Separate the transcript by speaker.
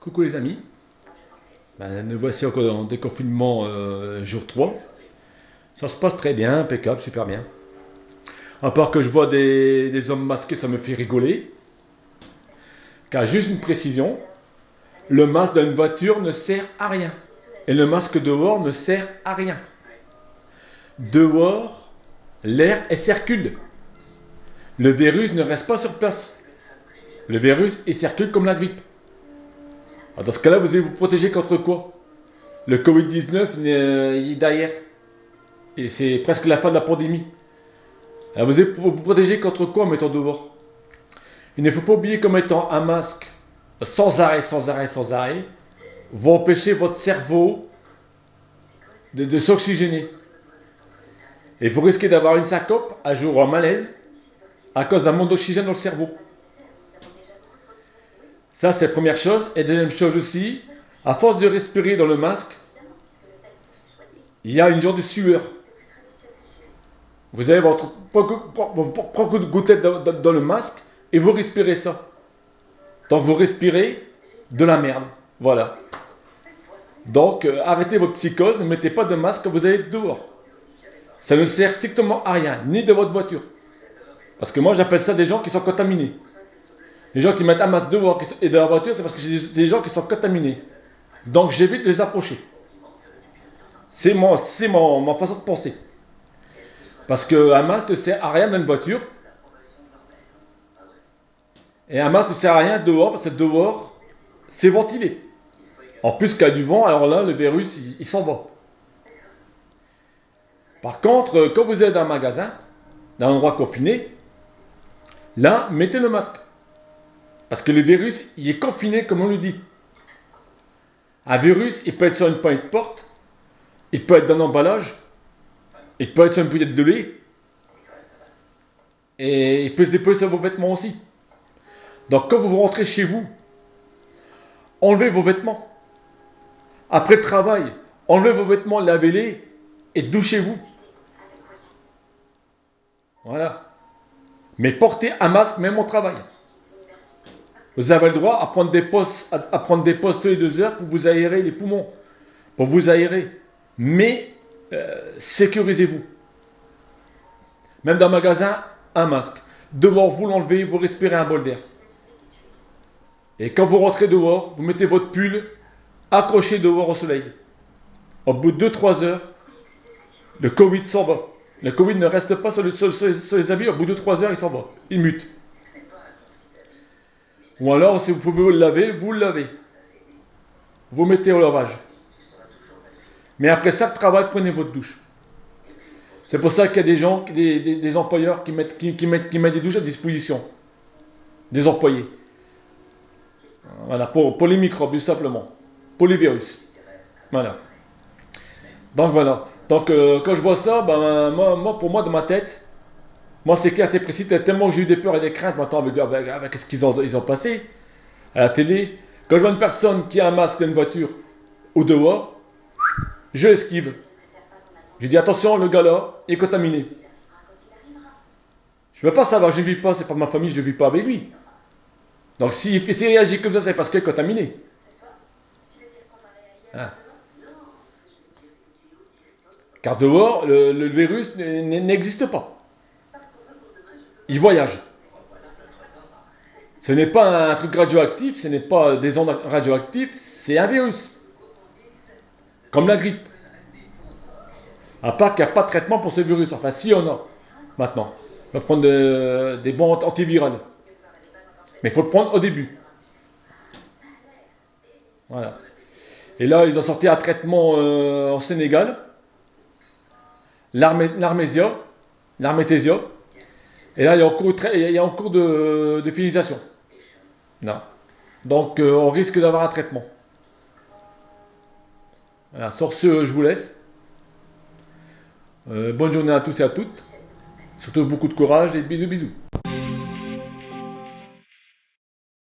Speaker 1: Coucou les amis, nous voici encore en déconfinement jour 3. Ça se passe très bien, impeccable, super bien. À part que je vois des hommes masqués, ça me fait rigoler. Car juste une précision, le masque d'une voiture ne sert à rien. Et le masque dehors ne sert à rien. Dehors, l'air circule. Le virus ne reste pas sur place. Le virus, il circule comme la grippe. Alors dans ce cas-là, vous allez vous protéger contre quoi? Le Covid-19, il est derrière. Et c'est presque la fin de la pandémie. Alors vous allez vous protéger contre quoi en mettant dehors? Il ne faut pas oublier qu'en mettant un masque sans arrêt, vous empêchez votre cerveau de s'oxygéner. Et vous risquez d'avoir une syncope, un jour un malaise, à cause d'un manque d'oxygène dans le cerveau. Ça, c'est la première chose. Et deuxième chose aussi, à force de respirer dans le masque, il y a une genre de sueur. Vous avez votre propre gouttelette dans le masque et vous respirez ça. Donc vous respirez de la merde. Voilà. Donc arrêtez votre psychose, ne mettez pas de masque quand vous allez dehors. Ça ne sert strictement à rien, ni de votre voiture. Parce que moi j'appelle ça des gens qui sont contaminés. Les gens qui mettent un masque dehors et de la voiture, c'est parce que c'est des gens qui sont contaminés. Donc j'évite de les approcher. C'est ma façon de penser. Parce qu'un masque ne sert à rien dans une voiture. Et un masque ne sert à rien dehors, parce que dehors, c'est ventilé. En plus qu'il y a du vent, alors là, le virus, il s'en va. Par contre, quand vous êtes dans un magasin, dans un endroit confiné, là, mettez le masque. Parce que le virus, il est confiné, comme on le dit. Un virus, il peut être sur une poignée de porte, il peut être dans l'emballage, il peut être sur une bouteille de lait, et il peut se déposer sur vos vêtements aussi. Donc quand vous rentrez chez vous, enlevez vos vêtements. Après le travail, enlevez vos vêtements, lavez-les et douchez-vous. Voilà. Mais portez un masque même au travail. Vous avez le droit à prendre des pauses, tous les 2 heures pour vous aérer les poumons, pour vous aérer. Mais sécurisez-vous. Même dans le magasin, un masque. Dehors, vous l'enlevez, vous respirez un bol d'air. Et quand vous rentrez dehors, vous mettez votre pull accroché dehors au soleil. Au bout de 2-3 heures, le Covid s'en va. Le Covid ne reste pas sur les habits, au bout de 3 heures, il s'en va. Il mute. Ou alors, si vous pouvez vous le laver, vous le lavez. Vous mettez au lavage. Mais après chaque travail, prenez votre douche. C'est pour ça qu'il y a des gens, des employeurs qui mettent des douches à disposition des employés. Voilà, pour les microbes, tout simplement. Pour les virus. Voilà. Donc voilà. Donc quand je vois ça, pour moi, dans ma tête, moi c'est clair, c'est précis, tellement que j'ai eu des peurs et des craintes maintenant avec ce qu'ils ont passé à la télé. Quand je vois une personne qui a un masque dans une voiture ou dehors, je l'esquive. Je dis attention, le gars là est contaminé. Je ne veux pas savoir, je ne vis pas, c'est pas ma famille, je ne vis pas avec lui. Donc s'il réagit comme ça, c'est parce qu'il est contaminé. Hein. Car dehors, le virus n'existe pas. Il voyage. Ce n'est pas un truc radioactif, ce n'est pas des ondes radioactives, c'est un virus. Comme la grippe. À part qu'il n'y a pas de traitement pour ce virus. Enfin, si on a, maintenant. On va prendre des bons antivirales. Mais il faut le prendre au début. Voilà. Et là, ils ont sorti un traitement au Sénégal. L'armétésia. Et là, il y a en cours de finalisation. Non. Donc, on risque d'avoir un traitement. Voilà. Sur ce, je vous laisse. Bonne journée à tous et à toutes. Surtout beaucoup de courage et bisous bisous.